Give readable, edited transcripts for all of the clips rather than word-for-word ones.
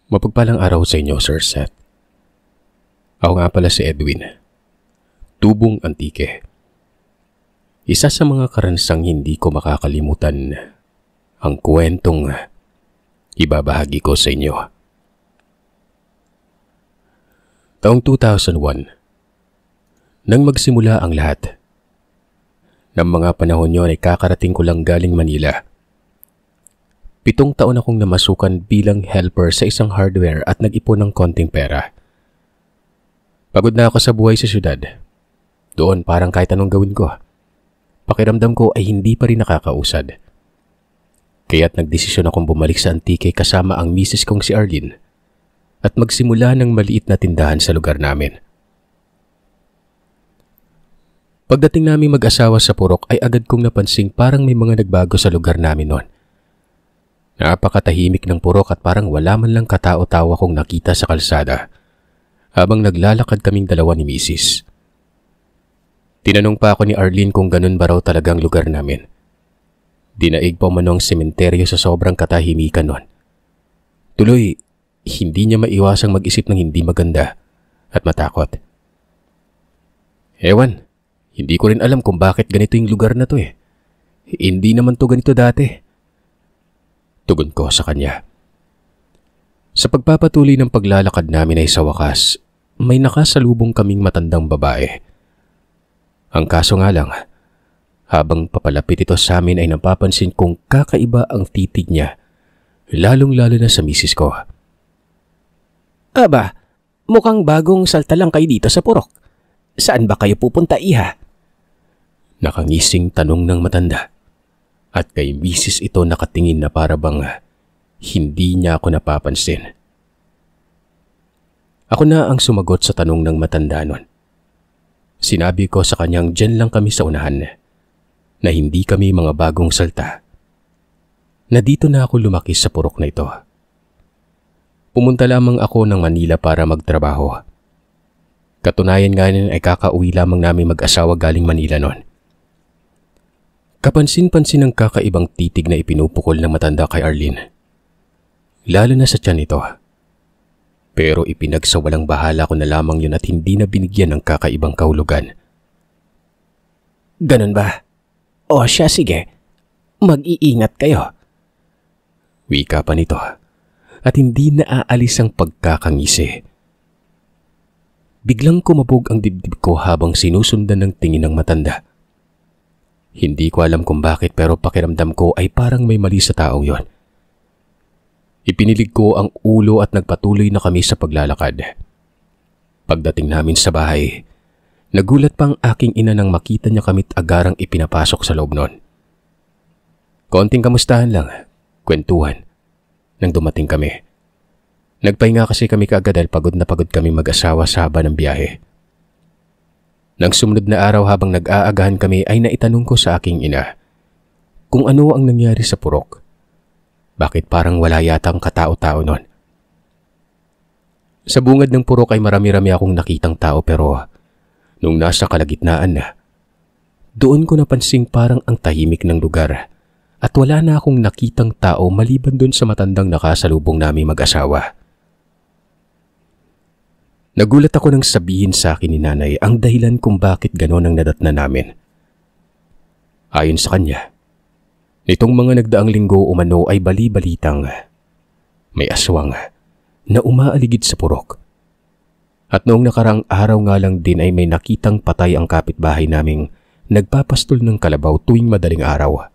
Mapagpalang araw sa inyo, Sir Seth. Ako nga pala si Edwin, tubong antike. Isa sa mga karansang hindi ko makakalimutan ang kwentong ibabahagi ko sa inyo. Taong 2001, nang magsimula ang lahat. Ng mga panahon yon ay kakarating ko lang galing Manila. 7 taon akong namasukan bilang helper sa isang hardware at nag-ipon ng konting pera. Pagod na ako sa buhay sa syudad. Doon parang kahit anong gawin ko. Pakiramdam ko ay hindi pa rin nakakausad. Kaya't nagdesisyon akong bumalik sa Antique kasama ang misis kong si Arlene at magsimula ng maliit na tindahan sa lugar namin. Pagdating namin mag-asawa sa Purok ay agad kong napansing parang may mga nagbago sa lugar namin noon. Napakatahimik ng Purok at parang wala man lang katao-tawa kong nakita sa kalsada habang naglalakad kaming dalawa ni misis. Tinanong pa ako ni Arlene kung ganun ba raw talagang lugar namin. Dinaig pa manong sementeryo sa sobrang katahimikan noon. Tuloy, hindi niya maiwasang mag-isip ng hindi maganda at matakot. Ewan, hindi ko rin alam kung bakit ganito yung lugar na to eh. Hindi naman to ganito dati. Tugon ko sa kanya. Sa pagpapatuloy ng paglalakad namin ay sa wakas, may nakasalubong kaming matandang babae. Ang kaso nga lang, habang papalapit ito sa amin ay napapansin kong kakaiba ang titig niya, lalong-lalo na sa misis ko. Aba, mukhang bagong salta lang kayo dito sa Purok. Saan ba kayo pupunta, iha? Nakangising tanong ng matanda at kay misis ito nakatingin na para bang hindi niya ako napapansin. Ako na ang sumagot sa tanong ng matanda nun. Sinabi ko sa kanyang dyan lang kami sa unahan na hindi kami mga bagong salta. Na dito na ako lumaki sa Purok na ito. Pumunta lamang ako ng Manila para magtrabaho. Katunayan nga nun ay kakauwi lamang namin mag-asawa galing Manila noon. Kapansin-pansin ang kakaibang titig na ipinupukol ng matanda kay Arlene. Lalo na sa tiyan ito. Pero ipinagsawalang bahala ko na lamang yun at hindi na binigyan ng kakaibang kahulugan. Ganun ba? O siya, sige. Mag-iingat kayo. Wika pa nito at hindi naaalis ang pagkakangisi. Biglang kumabog ang dibdib ko habang sinusundan ng tingin ng matanda. Hindi ko alam kung bakit pero pakiramdam ko ay parang may mali sa taong yon. Ipinilig ko ang ulo at nagpatuloy na kami sa paglalakad. Pagdating namin sa bahay, nagulat pa ang aking ina nang makita niya kami't agarang ipinapasok sa loob nun. Konting kamustahan lang, kwentuhan, nang dumating kami. Nagpahinga kasi kami kaagad dahil pagod na pagod kami mag-asawa sa haba ng biyahe. Nang sumunod na araw habang nag-aagahan kami ay naitanong ko sa aking ina kung ano ang nangyari sa Purok. Bakit parang wala yatang katao-tao nun? Sa bungad ng Purok ay marami-rami akong nakitang tao pero nung nasa kalagitnaan na, doon ko napansing parang ang tahimik ng lugar at wala na akong nakitang tao maliban doon sa matandang nakasalubong namin mag-asawa. Nagulat ako nang sabihin sa akin ni nanay ang dahilan kung bakit ganon ang nadatna namin. Ayon sa kanya, nitong mga nagdaang linggo umano ay bali-balitang may aswang na umaaligid sa Purok. At noong nakarang araw nga lang din ay may nakitang patay ang kapitbahay naming nagpapastol ng kalabaw tuwing madaling araw.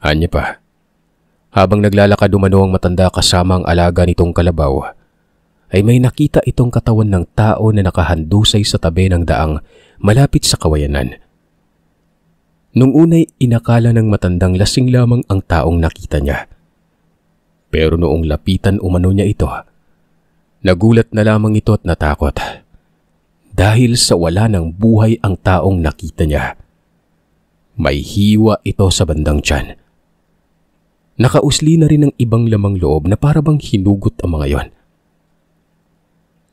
Anya pa, habang naglalakad umano ang matanda kasama ang alaga nitong kalabaw, ay may nakita itong katawan ng tao na nakahandusay sa tabi ng daang malapit sa kawayanan. Nung unay inakala ng matandang lasing lamang ang taong nakita niya. Pero noong lapitan umano niya ito, nagulat na lamang ito at natakot. Dahil sa wala ng buhay ang taong nakita niya. May hiwa ito sa bandang tiyan. Nakausli na rin ng ibang lamang loob na parabang hinugot ang mga yon.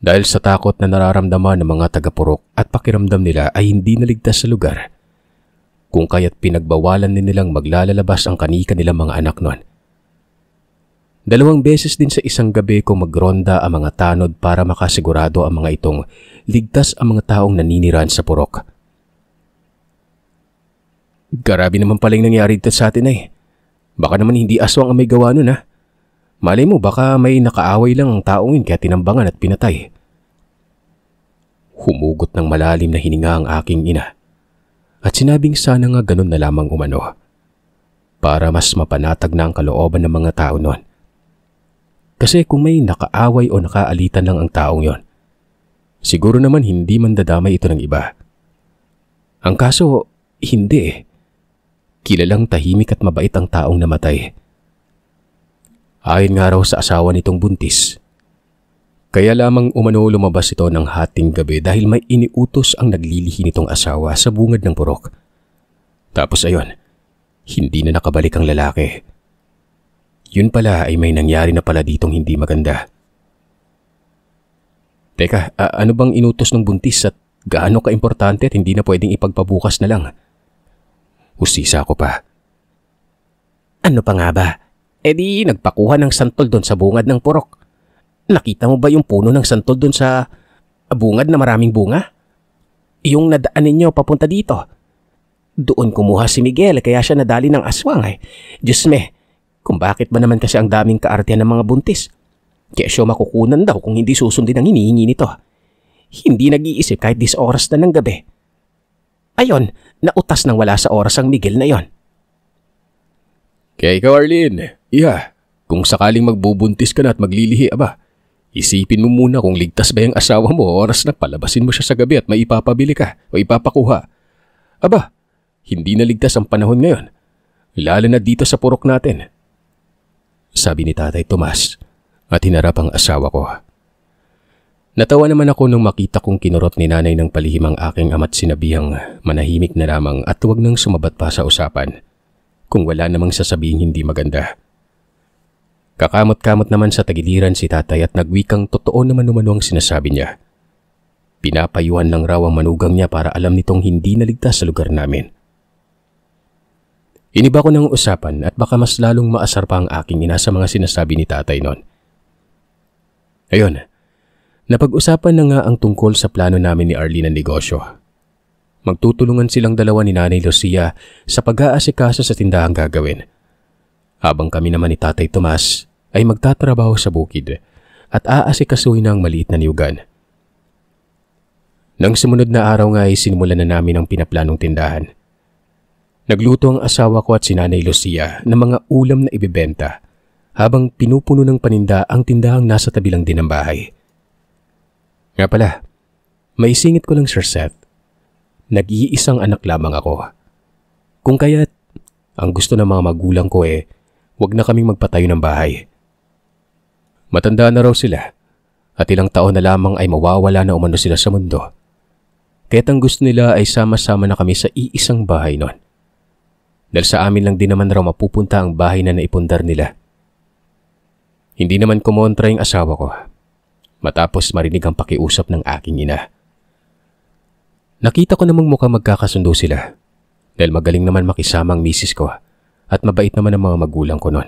Dahil sa takot na nararamdaman ng mga taga-Purok at pakiramdam nila ay hindi naligtas sa lugar, kung kaya't pinagbawalan din nilang maglalalabas ang kanika nilang mga anak noon. 2 beses din sa isang gabi ko magronda ang mga tanod para makasigurado ang mga itong ligtas ang mga taong naninirahan sa purok. Grabe naman pala yung nangyari dito sa atin eh. Baka naman hindi aswang ang may gawa nun ha. Malay mo baka may nakaaway lang ang taong yun kaya tinambangan at pinatay. Humugot ng malalim na hininga ang aking ina at sinabing sana nga ganun na lamang umano para mas mapanatag na ang kalooban ng mga tao noon. Kasi kung may nakaaway o nakaalitan lang ang taong yon, siguro naman hindi man dadamay ito ng iba. Ang kaso, hindi eh. Kilalang tahimik at mabait ang taong namatay. Ayon nga raw sa asawa nitong buntis. Kaya lamang umano lumabas ito ng hating gabi dahil may iniutos ang naglilihi nitong asawa sa bungad ng purok. Tapos ayon, hindi na nakabalik ang lalaki. Yun pala ay may nangyari na pala ditong hindi maganda. Teka, ano bang inutos ng buntis at gaano ka-importante at hindi na pwedeng ipagpabukas na lang? Usisa ko pa. Ano pa nga ba? E di nagpakuha ng santol doon sa bungad ng purok. Nakita mo ba yung puno ng santol doon sa bungad na maraming bunga? Yung nadaan ninyo papunta dito. Doon kumuha si Miguel kaya siya nadali ng aswang eh. Diyos me, kung bakit ba naman kasi ang daming kaartihan ng mga buntis? Kaya siya makukunan daw kung hindi susundin ang hinihingi nito. Hindi nag-iisip kahit 10 oras na ng gabi. Ayon, nautas nang wala sa oras ang Miguel na yon. Kaya ikaw Arlene, kung sakaling magbubuntis ka na at maglilihi, isipin mo muna kung ligtas ba yung asawa mo oras na palabasin mo siya sa gabi at maipapabili ka o ipapakuha. Hindi na ligtas ang panahon ngayon, lalo na dito sa purok natin. Sabi ni Tatay Tomas at hinarap ang asawa ko. Natawa naman ako nung makita kong kinurot ni nanay ng palihim ang aking ama't sinabihang manahimik na lamang at huwag nang sumabat pa sa usapan kung wala namang sasabihin hindi maganda. Kakamot-kamot naman sa tagiliran si tatay at nagwikang totoo naman umano ang sinasabi niya. Pinapayuhan lang raw ang manugang niya para alam nitong hindi naligtas sa lugar namin. Iniba ko ng usapan at baka mas lalong maasar pa ang aking ina sa mga sinasabi ni tatay noon. Ayun, napag-usapan na nga ang tungkol sa plano namin ni Arlene ng negosyo. Magtutulungan silang dalawa ni Nanay Lucia sa pag-aasikaso sa tindahang gagawin. Habang kami naman ni Tatay Tomas ay magtatrabaho sa bukid at aasikasuhin ang maliit na niyugan. Nang sumunod na araw nga ay sinimulan na namin ang pinaplanong tindahan. Nagluto ang asawa ko at si Nanay Lucia ng mga ulam na ibibenta habang pinupuno ng paninda ang tindahang nasa tabi lang din ng bahay. Nga pala, maisingit ko lang Sir Seth, nag-iisang anak lamang ako. Kung kaya't ang gusto ng mga magulang ko wag na kaming magpatayo ng bahay. Matanda na raw sila at ilang taon na lamang ay mawawala na umano sila sa mundo. Kaya't ang gusto nila ay sama-sama na kami sa iisang bahay noon. Dahil sa amin lang din naman raw mapupunta ang bahay na naipundar nila. Hindi naman kumontra yung asawa ko matapos marinig ang pakiusap ng aking ina. Nakita ko namang mukhang magkakasundo sila dahil magaling naman makisama ang misis ko at mabait naman ang mga magulang ko noon.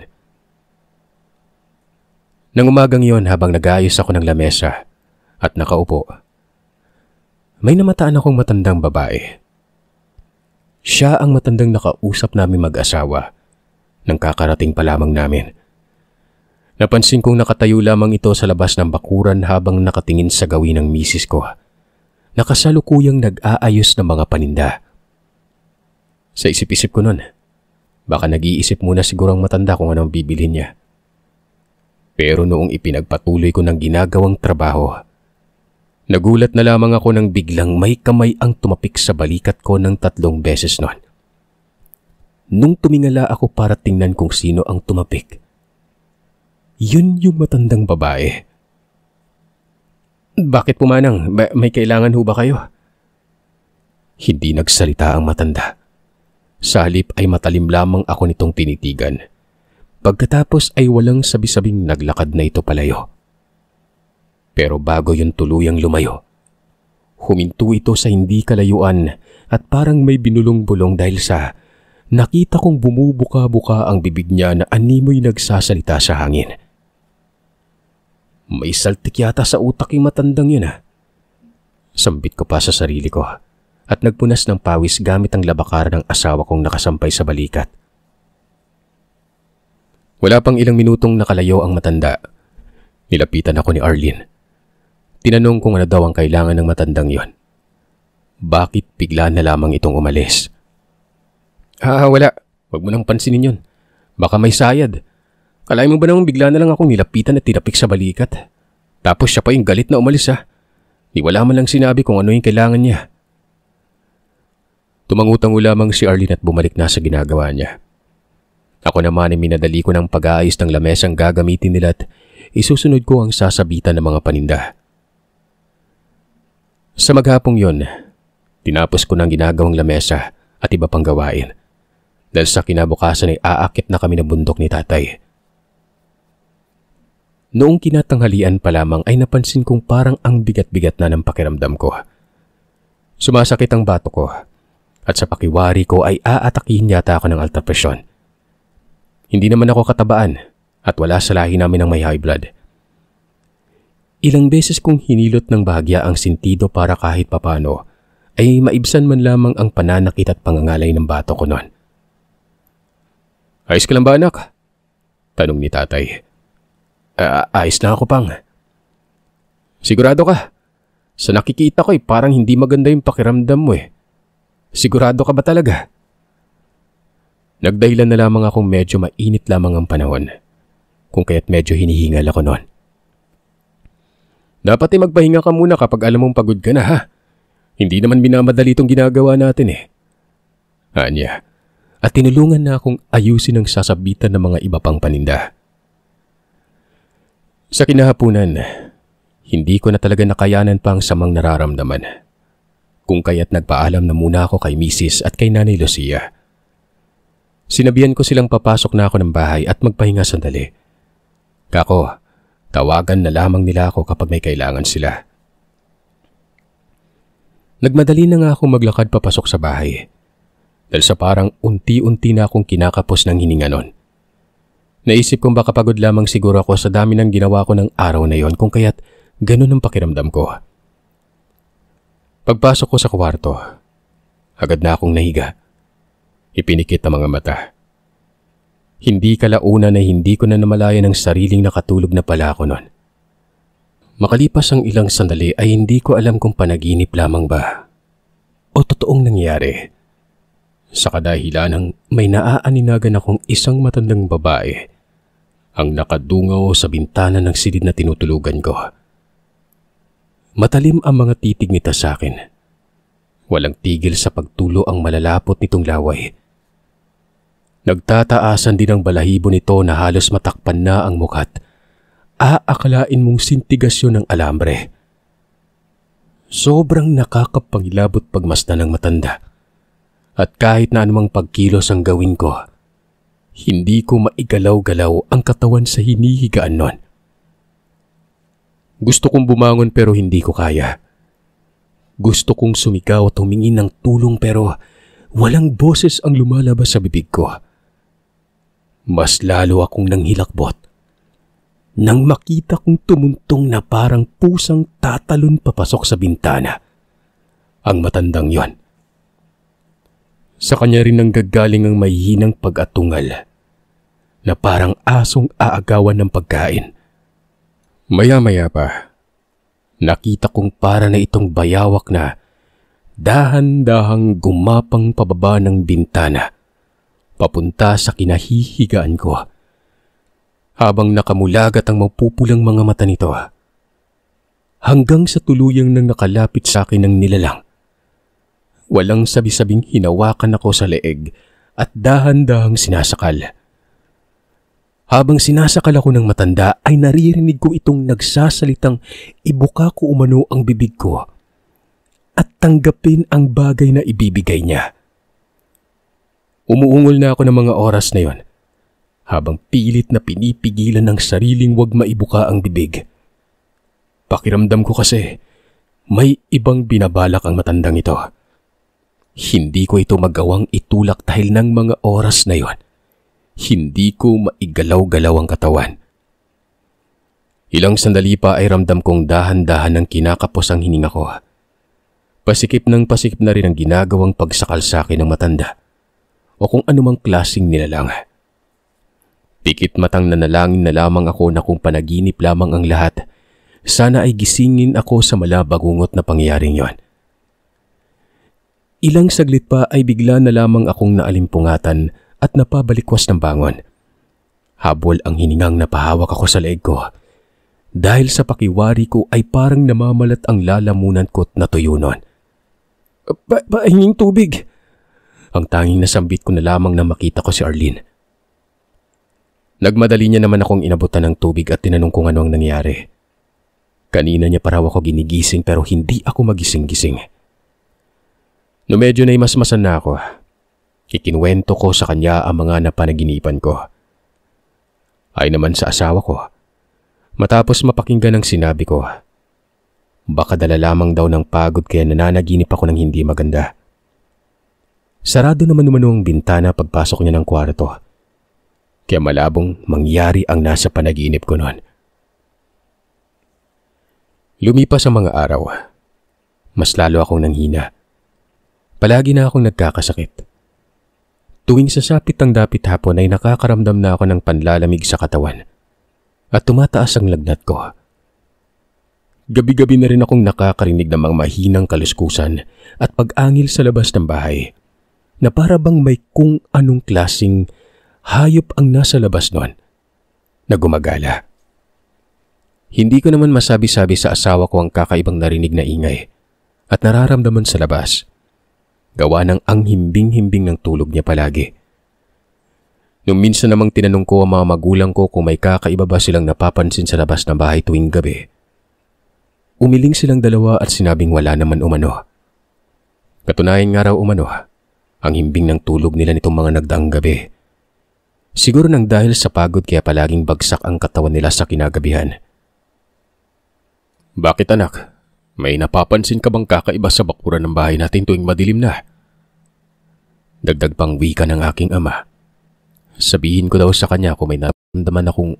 Nang umagang yon habang nag-aayos ako ng lamesa at nakaupo, may namataan akong matandang babae. Siya ang matandang nakausap namin mag-asawa nang kakarating pa lamang namin. Napansin kong nakatayo lamang ito sa labas ng bakuran habang nakatingin sa gawin ng misis ko. Nakasalukuyang nag-aayos ng mga paninda. Sa isip-isip ko nun, baka nag-iisip muna siguro ang matanda kung anong bibilhin niya. Pero noong ipinagpatuloy ko ng ginagawang trabaho, nagulat na lamang ako nang biglang may kamay ang tumapik sa balikat ko ng 3 beses noon. Nung tumingala ako para tingnan kung sino ang tumapik, yun yung matandang babae. Bakit pumanang? May kailangan ho ba kayo? Hindi nagsalita ang matanda. Sa halip ay matalim lamang ako nitong tinitigan. Pagkatapos ay walang sabi-sabing naglakad na ito palayo. Pero bago yun tuluyang lumayo, huminto ito sa hindi kalayuan at parang may binulong-bulong dahil sa nakita kong bumubuka-buka ang bibig niya na animoy nagsasalita sa hangin. May saltik yata sa utak yung matandang yun Sambit ko pa sa sarili ko at nagpunas ng pawis gamit ang labakara ng asawa kong nakasampay sa balikat. Wala pang ilang minutong nakalayo ang matanda. Nilapitan ako ni Arlene. Tinanong kung ano daw ang kailangan ng matandang yon. Bakit bigla na lamang itong umalis? Wala. Huwag mo nang pansinin yun. Baka may sayad. Kalahin mo ba naman bigla na lang akong nilapitan at tinapik sa balikat? Tapos siya pa yung galit na umalis Di wala man lang sinabi kung ano yung kailangan niya. Tumangutango lamang si Arlene at bumalik na sa ginagawa niya. Ako naman ay minadali ko ng pag-aayos ng lamesang gagamitin nila at isusunod ko ang sasabitan ng mga paninda. Sa maghapong yon, tinapos ko ng ginagawang lamesa at iba pang gawain. Dahil sa kinabukasan ay aakit na kami ng bundok ni tatay. Noong kinatanghalian pa lamang ay napansin kong parang ang bigat-bigat na ng pakiramdam ko. Sumasakit ang bato ko at sa pakiwari ko ay aatakihin yata ako ng alta presyon. Hindi naman ako katabaan at wala sa lahi namin ng may high blood. Ilang beses kong hinilot ng bahagya ang sintido para kahit papano ay maibsan man lamang ang pananakit at pangangalay ng bato ko noon. Ayos ka lang ba anak? Tanong ni tatay. Ayos lang ako pang. Sigurado ka? Sa nakikita ko parang hindi maganda yung pakiramdam mo Sigurado ka ba talaga? Nagdahilan na lamang akong medyo mainit lamang ang panahon, kung kaya't medyo hinihingal ako noon. Dapat magpahinga ka muna kapag alam mong pagod ka na Hindi naman minamadali itong ginagawa natin Anya, at tinulungan na akong ayusin ang sasabitan ng mga iba pang paninda. Sa kinahapunan, hindi ko na talaga nakayanan pa ang samang nararamdaman. Kung kaya't nagpaalam na muna ako kay Mrs. at kay Nanay Lucia. Sinabihan ko silang papasok na ako ng bahay at magpahinga sandali. Kako, tawagan na lamang nila ako kapag may kailangan sila. Nagmadali na nga akong maglakad papasok sa bahay. Dahil sa parang unti-unti na akong kinakapos ng hininga nun. Naisip kong baka pagod lamang siguro ako sa dami ng ginawa ko ng araw na yon kung kaya't ganun ang pakiramdam ko. Pagpasok ko sa kwarto, agad na akong nahiga. Ipinikit ang mga mata. Hindi kalaunan na hindi ko na namalayan ang sariling nakatulog na pala ako nun. Makalipas ang ilang sandali ay hindi ko alam kung panaginip lamang ba o totoong nangyari. Sa kadahilan ng may naaaninagan akong isang matandang babae ang nakadungaw sa bintana ng silid na tinutulugan ko. Matalim ang mga titig nito sa akin. Walang tigil sa pagtulo ang malalapot nitong laway. Nagtataasan din ang balahibo nito na halos matakpan na ang mukha't aakalain mong sintigasyon ng alambre. Sobrang nakakapangilabot pagmasdan ng matanda. At kahit na anumang pagkilos ang gawin ko, hindi ko maigalaw-galaw ang katawan sa hinihigaan nun. Gusto kong bumangon pero hindi ko kaya. Gusto kong sumigaw at humingi ng tulong pero walang boses ang lumalabas sa bibig ko. Mas lalo akong nanghilakbot nang makita kong tumuntong na parang pusang tatalon papasok sa bintana. Ang matandang yon. Sa kanya rin nanggagaling ang mahihinang pag-atungal na parang asong aagawan ng pagkain. Maya-maya pa, nakita kong para na itong bayawak na dahan-dahang gumapang pababa ng bintana papunta sa kinahihigaan ko. Habang nakamulagat ang mapupulang mga mata nito, hanggang sa tuluyang nang nakalapit sa akin ng nilalang. Walang sabi-sabing hinawakan ako sa leeg at dahan-dahang sinasakal. Habang sinasakal ako ng matanda ay naririnig ko itong nagsasalitang ibuka ko umano ang bibig ko at tanggapin ang bagay na ibibigay niya. Umuungol na ako ng mga oras na yon habang pilit na pinipigilan ng sariling wag maibuka ang bibig. Pakiramdam ko kasi may ibang binabalak ang matandang ito. Hindi ko ito magawang itulak dahil ng mga oras na yon. Hindi ko maigalaw-galaw ang katawan. Ilang sandali pa ay ramdam kong dahan-dahan ng kinakapos ang hininga ko. Pasikip na rin ang ginagawang pagsakal sa akin ng matanda o kung anumang klaseng nilalang. Pikit matang nanalangin na lamang ako na kung panaginip lamang ang lahat, sana ay gisingin ako sa malabagungot na pangyayaring yon. Ilang saglit pa ay bigla na lamang akong naalimpungatan at napabalikwas ng bangon. Habol ang hiningang napahawak ako sa leeg ko. Dahil sa pakiwari ko ay parang namamalat ang lalamunan ko't natuyo nun. Pahinging tubig! Ang tanging nasambit ko na lamang na makita ko si Arlene. Nagmadali niya naman akong inabutan ng tubig at tinanong kung ano ang nangyari. Kanina niya pa raw ako ginigising pero hindi ako magising-gising. No medyo na imasmasan na ako, ikinuwento ko sa kanya ang mga napanaginipan ko. Ay naman sa asawa ko, matapos mapakinggan ang sinabi ko, baka dala lamang daw ng pagod kaya nananaginip ako ng hindi maganda. Sarado naman ang bintana pagpasok niya ng kwarto, kaya malabong mangyari ang nasa panaginip ko noon. Lumipas ang mga araw, mas lalo akong nanghina. Palagi na akong nagkakasakit. Tuwing sasapit ang dapit hapon ay nakakaramdam na ako ng panlalamig sa katawan at tumataas ang lagnat ko. Gabi-gabi na rin akong nakakarinig ng mga mahinang kaluskusan at pag-angil sa labas ng bahay na para bang may kung anong klaseng hayop ang nasa labas noon na gumagala. Hindi ko naman masabi-sabi sa asawa ko ang kakaibang narinig na ingay at nararamdaman sa labas. Gawa ng ang himbing-himbing ng tulog niya palagi. Nung minsan namang tinanong ko ang mga magulang ko kung may kakaiba ba silang napapansin sa labas ng bahay tuwing gabi, umiling silang dalawa at sinabing wala naman umano. Katunayan nga raw umano, ang himbing ng tulog nila nitong mga nagdaang gabi. Siguro nang dahil sa pagod kaya palaging bagsak ang katawan nila sa kinagabihan. Bakit anak? May napapansin ka bang kakaiba sa bakuran ng bahay natin tuwing madilim na? Dagdag pang wika ng aking ama. Sabihin ko daw sa kanya kung may naramdaman akong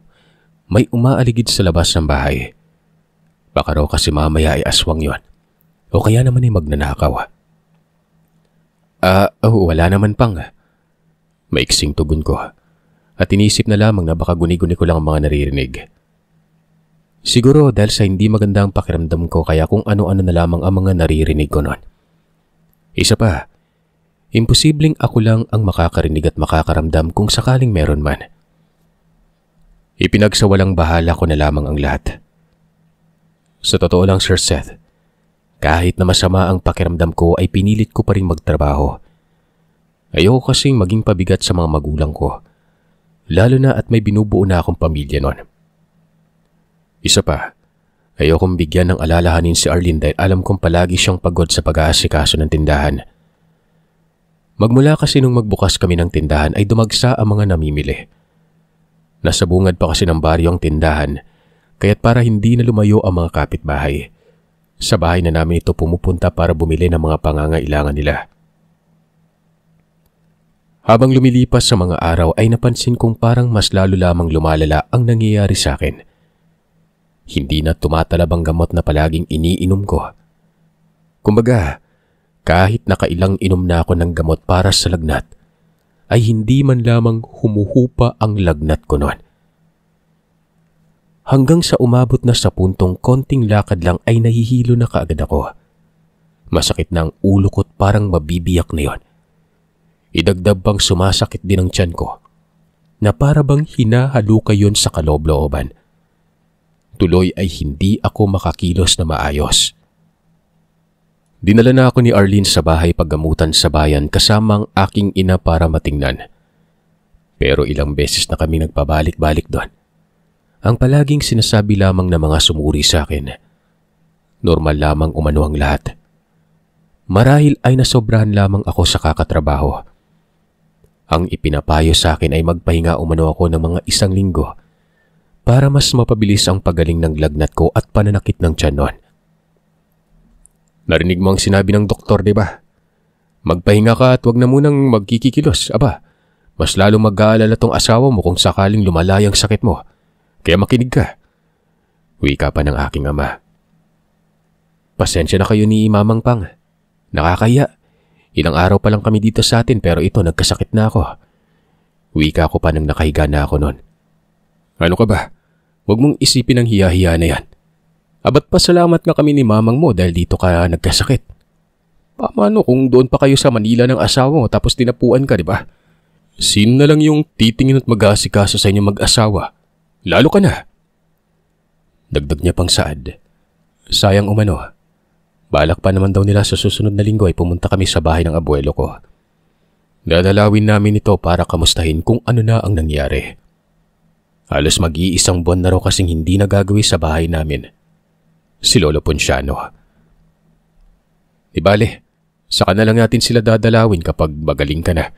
may umaaligid sa labas ng bahay. Baka raw kasi mamaya ay aswang yon. O kaya naman ay magnanakaw. Wala naman pang. Maiksing tugon ko. At inisip na lamang na baka guni-guni ko lang ang mga naririnig. Siguro dahil sa hindi magandang pakiramdam ko kaya kung ano-ano na lamang ang mga naririnig ko noon. Isa pa, imposibleng ako lang ang makakarinig at makakaramdam kung sakaling meron man. Ipinagsawalang bahala ko na lamang ang lahat. Sa totoo lang Sir Seth, kahit na masama ang pakiramdam ko ay pinilit ko pa rin magtrabaho. Ayoko kasing maging pabigat sa mga magulang ko, lalo na at may binubuo na akong pamilya noon. Isa pa, ayokong bigyan ng alalahanin si Arlene dahil alam kong palagi siyang pagod sa pag-aasikaso ng tindahan. Magmula kasi nung magbukas kami ng tindahan ay dumagsa ang mga namimili. Nasa bungad pa kasi ng baryo ang tindahan, kaya't para hindi na lumayo ang mga kapitbahay, sa bahay na namin ito pumupunta para bumili ng mga pangangailangan nila. Habang lumilipas sa mga araw ay napansin kong parang mas lalo lamang lumalala ang nangyayari sa akin. Hindi na tumatalab ang gamot na palaging iniinom ko. Kumbaga, kahit nakailang inom na ako ng gamot para sa lagnat, ay hindi man lamang humuhupa ang lagnat ko noon. Hanggang sa umabot na sa puntong konting lakad lang ay nahihilo na kaagad ako. Masakit na ang ulo ko't parang mabibiyak na yon. Idagdag pang sumasakit din ang tiyan ko, na para bang hinahaluka yon sa kaloob-looban. Tuloy ay hindi ako makakilos na maayos. Dinala na ako ni Arlene sa bahay paggamutan sa bayan kasama ang aking ina para matingnan. Pero ilang beses na kami nagpabalik-balik doon. Ang palaging sinasabi lamang ng mga sumuri sa akin, normal lamang umano ang lahat. Marahil ay nasobrahan lamang ako sa kakatrabaho. Ang ipinapayo sa akin ay magpahinga umano ako ng mga 1 linggo para mas mapabilis ang pagaling ng lagnat ko at pananakit ng tiyan noon. Narinig mo ang sinabi ng doktor, di ba? Magpahinga ka at wag na munang magkikikilos. Aba, mas lalo mag-aalala tong asawa mo kung sakaling lumalay ang sakit mo. Kaya makinig ka. Wika pa ng aking ama. Pasensya na kayo ni Mamang Pang. Nakakaya. Ilang araw pa lang kami dito sa atin pero ito nagkasakit na ako. Wika ko pa nang nakahiga na ako noon. Ano ka ba? Huwag mong isipin ang hiya-hiya na yan. Abat pasalamat nga kami ni Mamang mo dahil dito ka nagkasakit. Paano kung doon pa kayo sa Manila ng asawa mo tapos tinapuan ka, di ba? Sino na lang yung titingin at mag-aasikaso sa inyong mag-asawa? Lalo ka na. Dagdag niya pang saad. Sayang umano. Balak pa naman daw nila sa susunod na linggo ay pumunta kami sa bahay ng abuelo ko. Dadalawin namin ito para kamustahin kung ano na ang nangyari. Halos mag-iisang buwan na raw kasing hindi nagagawi sa bahay namin. Si Lolo Ponciano. Ibale, saka na lang natin sila dadalawin kapag magaling ka na.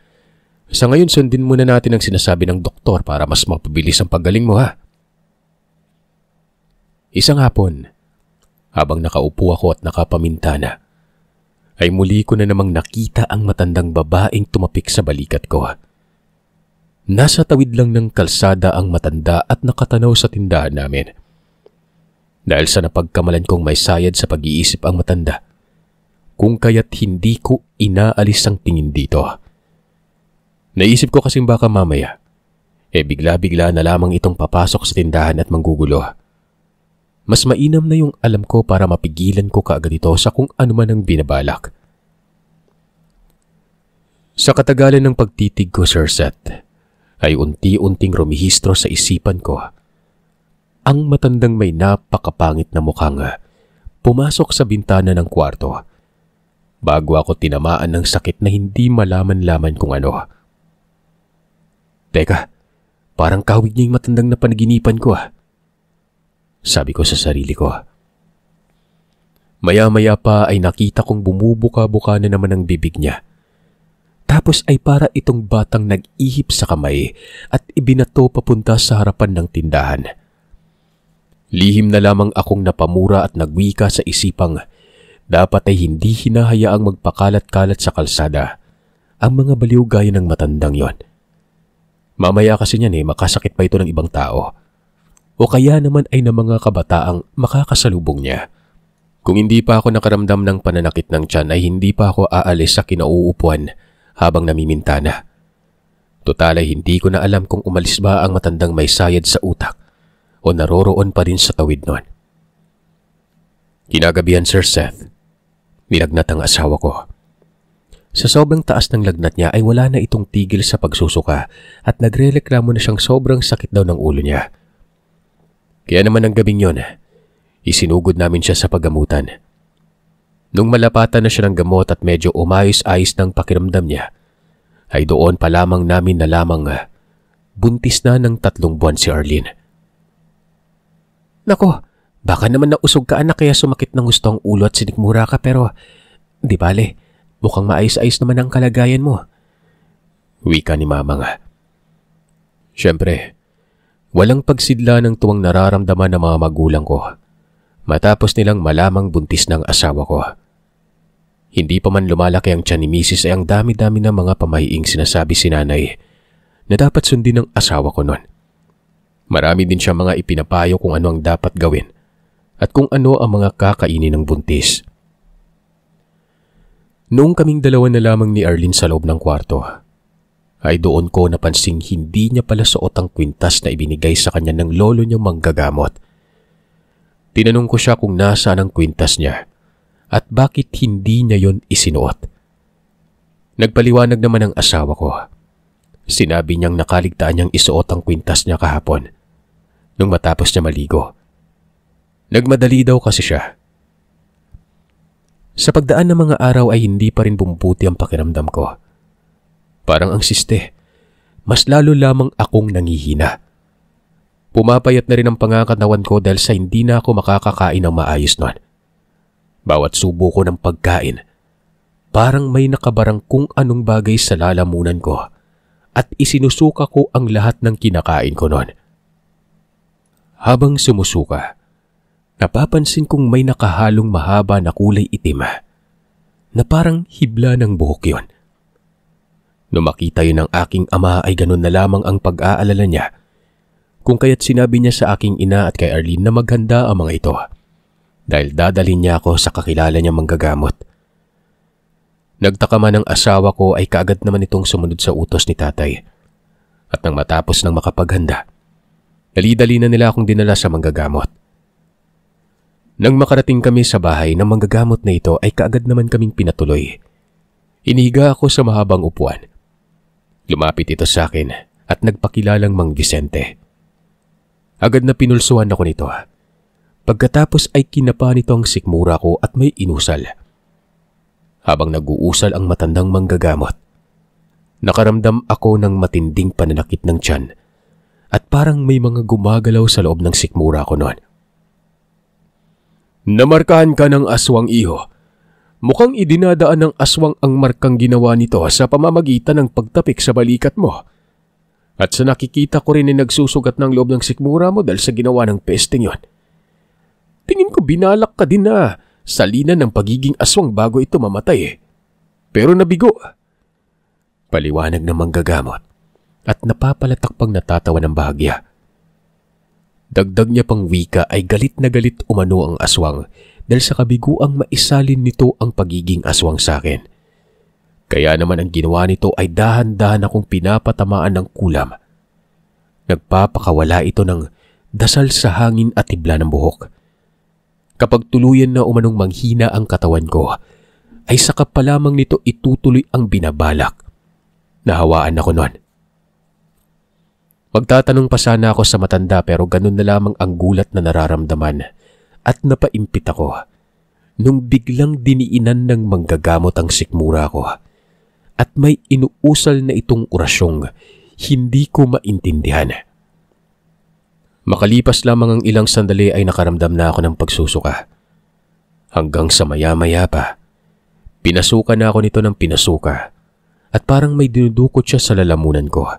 Sa ngayon sundin muna natin ang sinasabi ng doktor para mas mapabilis ang paggaling mo ha. Isang hapon, habang nakaupo ako at nakapamintana, ay muli ko na namang nakita ang matandang babaeng tumapik sa balikat ko. Nasa tawid lang ng kalsada ang matanda at nakatanaw sa tindahan namin. Dahil sa napagkamalan kong may sayad sa pag-iisip ang matanda, kung kaya't hindi ko inaalis ang tingin dito. Naisip ko kasing baka mamaya, bigla-bigla na lamang itong papasok sa tindahan at manggugulo. Mas mainam na yung alam ko para mapigilan ko kaagad ito sa kung ano man ang binabalak. Sa katagalan ng pagtitig ko, Sir Seth, ay unti-unting rumihistro sa isipan ko ang matandang may napakapangit na mukhang pumasok sa bintana ng kwarto bago ako tinamaan ng sakit na hindi malaman-laman kung ano. Teka, parang kawig niya yung matandang na panaginipan ko sabi ko sa sarili ko. Maya-maya pa ay nakita kong bumubuka-buka na naman ang bibig niya. Tapos ay para itong batang nag-ihip sa kamay at ibinato papunta sa harapan ng tindahan. Lihim na lamang akong napamura at nagwika sa isipang dapat ay hindi hinahayaang magpakalat-kalat sa kalsada ang mga baliw gaya ng matandang yon. Mamaya kasi niyan makasakit pa ito ng ibang tao. O kaya naman ay ng mga kabataang makakasalubong niya. Kung hindi pa ako nakaramdam ng pananakit ng tiyan ay hindi pa ako aalis sa kinauupuan habang namimintana. Total ay hindi ko na alam kung umalis ba ang matandang may sayad sa utak o naroroon pa rin sa tawid nun. Kinagabihan, Sir Seth, nilagnat ang asawa ko. Sa sobrang taas ng lagnat niya ay wala na itong tigil sa pagsusuka at nagrereklamo na siyang sobrang sakit daw ng ulo niya. Kaya naman ang gabing yon, isinugod namin siya sa paggamutan. Nung malapatan na siya ng gamot at medyo umayos-ayos ng pakiramdam niya, ay doon pa lamang namin na lamang buntis na ng 3 buwan si Arlene. Nako, baka naman nausog ka anak kaya sumakit ng gusto ang ulo at sinikmura ka pero di bale, mukhang maayos-ayos naman ang kalagayan mo. Wika ni Mama nga. Siyempre, walang pagsidla ng tuwang nararamdaman ng mga magulang ko matapos nilang malamang buntis ng asawa ko. Hindi pa man lumalaki ang tiyan ni Mrs. ay ang dami-dami ng mga pamahiing sinasabi si nanay na dapat sundin ng asawa ko noon. Marami din siya mga ipinapayo kung ano ang dapat gawin at kung ano ang mga kakainin ng buntis. Noong kaming dalawa na lamang ni Arlene sa loob ng kwarto, ay doon ko napansing hindi niya pala suot ang kwintas na ibinigay sa kanya ng lolo niyang manggagamot. Tinanong ko siya kung nasaan ang kwintas niya at bakit hindi niya yon isinuot. Nagpaliwanag naman ang asawa ko. Sinabi niyang nakaligtaan niyang isuot ang kwintas niya kahapon nung matapos niya maligo. Nagmadali daw kasi siya. Sa pagdaan ng mga araw ay hindi pa rin bumubuti ang pakiramdam ko. Parang ang siste, mas lalo lamang akong nangihina. Pumapayat na rin ang pangakatawan ko dahil sa hindi na ako makakakain ng maayos noon. Bawat subo ko ng pagkain, parang may nakabarang kung anong bagay sa lalamunan ko at isinusuka ko ang lahat ng kinakain ko noon. Habang sumusuka, napapansin kong may nakahalong mahaba na kulay itim na parang hibla ng buhok yon. Nung makita yun ng aking ama ay ganun na lamang ang pag-aalala niya kung kaya't sinabi niya sa aking ina at kay Arlene na maghanda ang mga ito dahil dadalhin niya ako sa kakilala niyang manggagamot. Nagtaka man ang asawa ko ay kaagad naman itong sumunod sa utos ni tatay. At nang matapos ng makapaghanda, dali-dali na nila akong dinala sa manggagamot. Nang makarating kami sa bahay ng manggagamot na ito ay kaagad naman kaming pinatuloy. Inihiga ako sa mahabang upuan. Lumapit ito sa akin at nagpakilalang Mang Vicente. Agad na pinulsuhan ako nito. Pagkatapos ay kinapa nito ang sikmura ko at may inusal. Habang nag-uusal ang matandang manggagamot, nakaramdam ako ng matinding pananakit ng tiyan at parang may mga gumagalaw sa loob ng sikmura ko noon. Namarkahan ka ng aswang, iho. Mukhang idinadaan ng aswang ang markang ginawa nito sa pamamagitan ng pagtapik sa balikat mo. At sa nakikita ko rin ay nagsusugat ng loob ng sikmura mo dahil sa ginawa ng pesting yon. Tingin ko binalak ka din na salinan ng pagiging aswang bago ito mamatay Pero nabigo. Paliwanag ng manggagamot at napapalatak pang natatawa ng bahagya. Dagdag niya pang wika ay galit na galit umano ang aswang dahil sa kabiguang maisalin nito ang pagiging aswang sa akin. Kaya naman ang ginawa nito ay dahan-dahan akong pinapatamaan ng kulam. Nagpapakawala ito ng dasal sa hangin at tibla ng buhok. Kapag tuluyan na umanong manghina ang katawan ko, ay saka pa lamang nito itutuloy ang binabalak. Nahawaan ako noon. Magtatanong pa sana ako sa matanda pero ganun na lamang ang gulat na nararamdaman at napaimpit ako nung biglang diniinan ng manggagamot ang sikmura ko at may inuusal na itong orasyong hindi ko maintindihan. Makalipas lamang ang ilang sandali ay nakaramdam na ako ng pagsusuka. Hanggang sa maya-maya pa, pinasuka na ako nito ng pinasuka at parang may dinudukot siya sa lalamunan ko.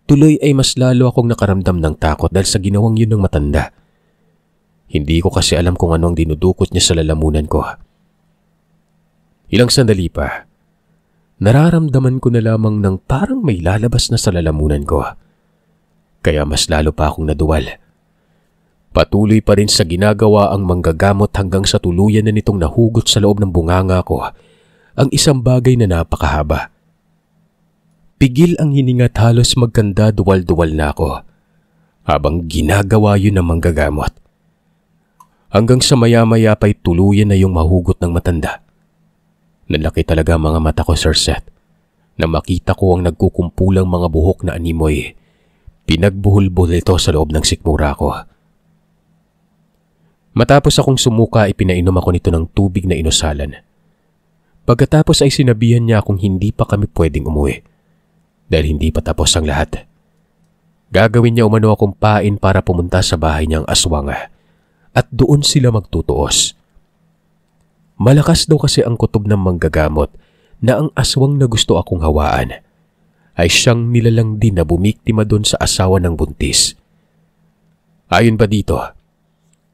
Tuloy ay mas lalo akong nakaramdam ng takot dahil sa ginawang yun ng matanda. Hindi ko kasi alam kung ano ang dinudukot niya sa lalamunan ko. Ilang sandali pa, nararamdaman ko na lamang ng parang may lalabas na sa lalamunan ko. Kaya mas lalo pa akong naduwal. Patuloy pa rin sa ginagawa ang manggagamot hanggang sa tuluyan na nitong nahugot sa loob ng bunganga ko ang isang bagay na napakahaba. Pigil ang hininga't halos magkanda duwal-duwal na ako habang ginagawa yun ng manggagamot. Hanggang sa maya-maya pa'y tuluyan na yung mahugot ng matanda. Nalaki talaga ang mga mata ko, Sir Seth, na makita ko ang nagkukumpulang mga buhok na animoy. Pinagbuhol-buhol ito sa loob ng sikmura ko. Matapos akong sumuka, ipinainom ako nito ng tubig na inusalan. Pagkatapos ay sinabihan niya akong hindi pa kami pwedeng umuwi dahil hindi pa tapos ang lahat. Gagawin niya umano akong pain para pumunta sa bahay niyang aswang at doon sila magtutuos. Malakas daw kasi ang kutob ng manggagamot na ang aswang na gusto akong hawaan ay siyang nilalang din na bumiktima doon sa asawa ng buntis. Ayon pa dito,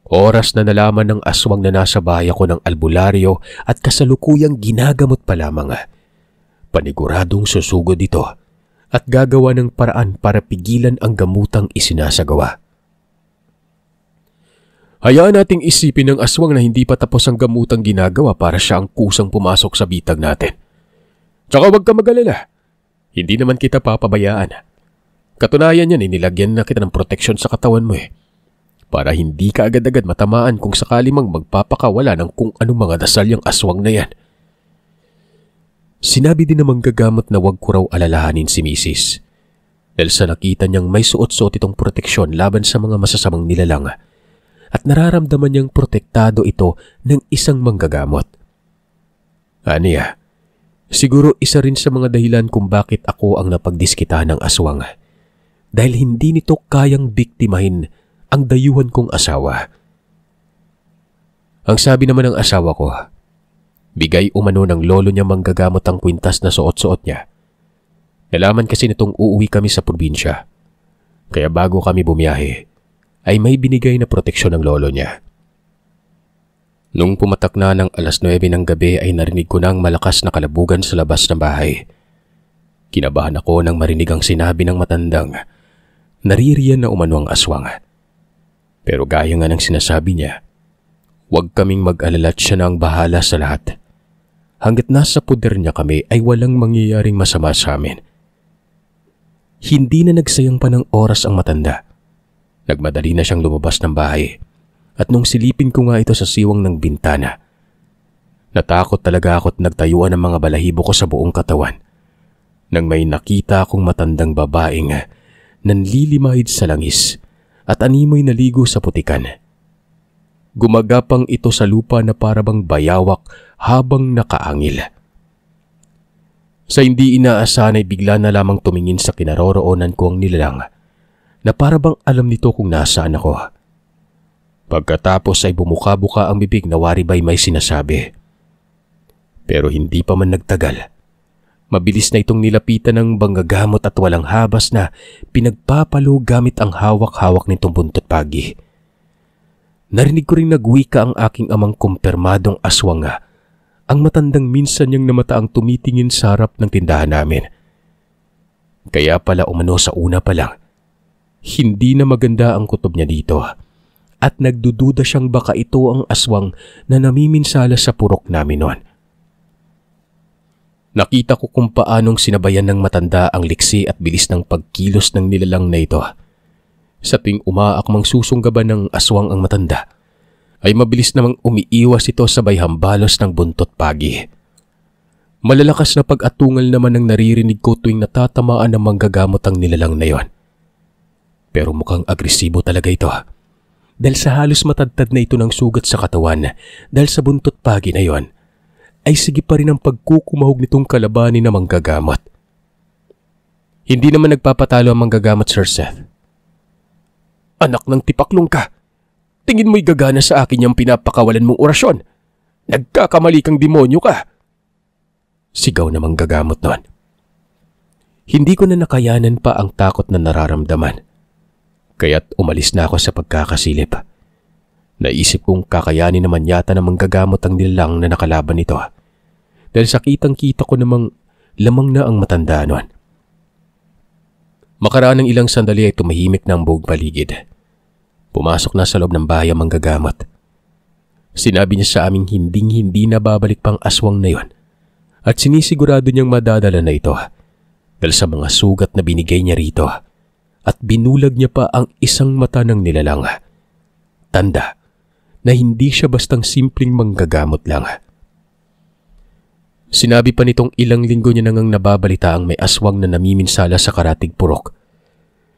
oras na nalaman ng aswang na nasa bahay ako ng albularyo at kasalukuyang ginagamot pa lamang, paniguradong susugod ito at gagawa ng paraan para pigilan ang gamutang isinasagawa. Hayaan nating isipin ng aswang na hindi pa tapos ang gamutang ginagawa para siya ang kusang pumasok sa bitag natin. Tsaka huwag ka mag-alala. Hindi naman kita papabayaan. Katunayan yan, inilagyan na kita ng proteksyon sa katawan mo para hindi ka agad-agad matamaan kung sakali mang magpapakawala ng kung anong mga dasal yung aswang na yan. Sinabi din namang gagamot na wag ko raw alalahanin si Mrs. dahil sa nakita niyang may suot-suot itong proteksyon laban sa mga masasamang nilalang at nararamdaman niyang protektado ito ng isang manggagamot. Aniya, siguro isa rin sa mga dahilan kung bakit ako ang napagdiskitahan ng aswang dahil hindi nito kayang biktimahin ang dayuhan kong asawa. Ang sabi naman ng asawa ko, bigay umano ng lolo niya manggagamot ang kwintas na suot-suot niya. Nalaman kasi nitong uuwi kami sa probinsya. Kaya bago kami bumiyahe, ay may binigay na proteksyon ng lolo niya. Nung pumatak na ng 9:00 ng gabi ay narinig ko na ang malakas na kalabugan sa labas ng bahay. Kinabahan ako nang marinig ang sinabi ng matandang naririyan na umano ang aswang. Pero gaya nga ng sinasabi niya, huwag kaming mag-alala at siya na ang bahala sa lahat. Hanggat nasa puder niya kami ay walang mangyayaring masama sa amin. Hindi na nagsayang pa ng oras ang matanda. Nagmadali na siyang lumabas ng bahay at nung silipin ko nga ito sa siwang ng bintana, natakot talaga ako at nagtayuan ang mga balahibo ko sa buong katawan nang may nakita akong matandang babaeng nanlilimahid sa langis at animoy naligo sa putikan. Gumagapang ito sa lupa na parabang bayawak habang nakaangil. Sa hindi inaasahan ay bigla na lamang tumingin sa kinaroroonan ko ang nilalang na parabang alam nito kung nasaan ako. Pagkatapos ay bumuka-buka ang bibig na wari ba'y may sinasabi. Pero hindi pa man nagtagal, mabilis na itong nilapitan ng banggagamot at walang habas na pinagpapalo gamit ang hawak-hawak nitong buntot pagi. Narinig ko rin nagwika ang aking amang kumpirmadong aswang ang matandang minsan niyang namataang tumitingin sa harap ng tindahan namin. Kaya pala umano sa una pa lang, hindi na maganda ang kutob niya dito at nagdududa siyang baka ito ang aswang na namiminsala sa purok namin noon. Nakita ko kung paanong sinabayan ng matanda ang liksi at bilis ng pagkilos ng nilalang na ito. Sa tuwing umaakmang susunggaban ng aswang ang matanda, ay mabilis namang umiiwas ito sabay hambalos ng buntot pagi. Malalakas na pag-atungal naman ang naririnig ko tuwing natatamaan ng manggagamot ang nilalang na yon. Pero mukhang agresibo talaga ito. Dahil sa halos matadtad na ito ng sugat sa katawan dahil sa buntot pagi na yon, ay sige pa rin ang pagkukumahog nitong kalabanin na manggagamot. Hindi naman nagpapatalo ang manggagamot, Sir Seth. Anak ng tipaklong ka! Tingin mo'y gagana sa akin yung pinapakawalan mong orasyon. Nagkakamali kang demonyo ka! Sigaw na manggagamot noon. Hindi ko na nakayanan pa ang takot na nararamdaman. Kaya't umalis na ako sa pagkakasilip. Naisip kong kakayanin naman yata na manggagamot ang nilalang na nakalaban nito. Dahil sa kitang-kita ko namang lamang na ang matanda noon. Makaraan ng ilang sandali ay tumahimik na ang buong paligid. Pumasok na sa loob ng bahay ang manggagamot. Sinabi niya sa aming hinding-hindi na babalik pang aswang na yon at sinisigurado niyang madadala na ito dahil sa mga sugat na binigay niya rito at binulag niya pa ang isang mata ng nilalang. Tanda na hindi siya bastang simpleng manggagamot lang. Sinabi pa nitong ilang linggo niya nang nababalita ang may aswang na namiminsala sa karatig purok.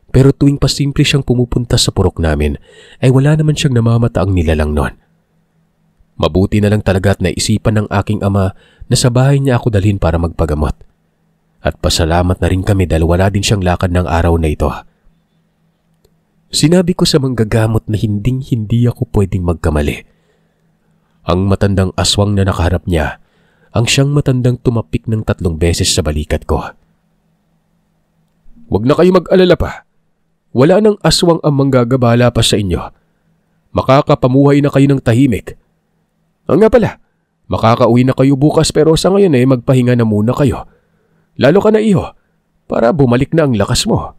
Pero tuwing pasimple siyang pumupunta sa purok namin, ay wala naman siyang namamataang nilalang noon. Mabuti na lang talaga at naisipan ng aking ama na sa bahay niya ako dalhin para magpagamot. At pasalamat na rin kami dahil wala din siyang lakad ng araw na ito. Sinabi ko sa manggagamot na hinding-hindi ako pwedeng magkamali. Ang matandang aswang na nakaharap niya, ang siyang matandang tumapik ng 3 beses sa balikat ko. Huwag na kayo mag-alala pa. Wala nang aswang ang manggagabala pa sa inyo. Makakapamuhay na kayo ng tahimik. Nga pala, makakauwi na kayo bukas pero sa ngayon magpahinga na muna kayo. Lalo ka na iho, para bumalik na ang lakas mo.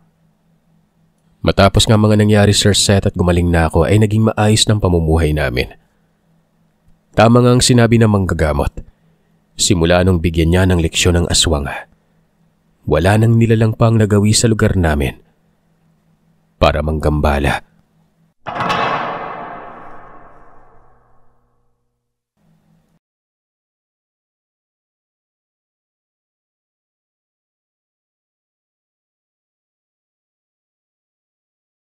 Matapos nga mga nangyari, Sir Seth, at gumaling na ako ay naging maayos ng pamumuhay namin. Tama nga ang sinabi ng manggagamot. Simula nung bigyan niya ng leksyon ng aswang, wala nang nilalang pang nagawi sa lugar namin para manggambala.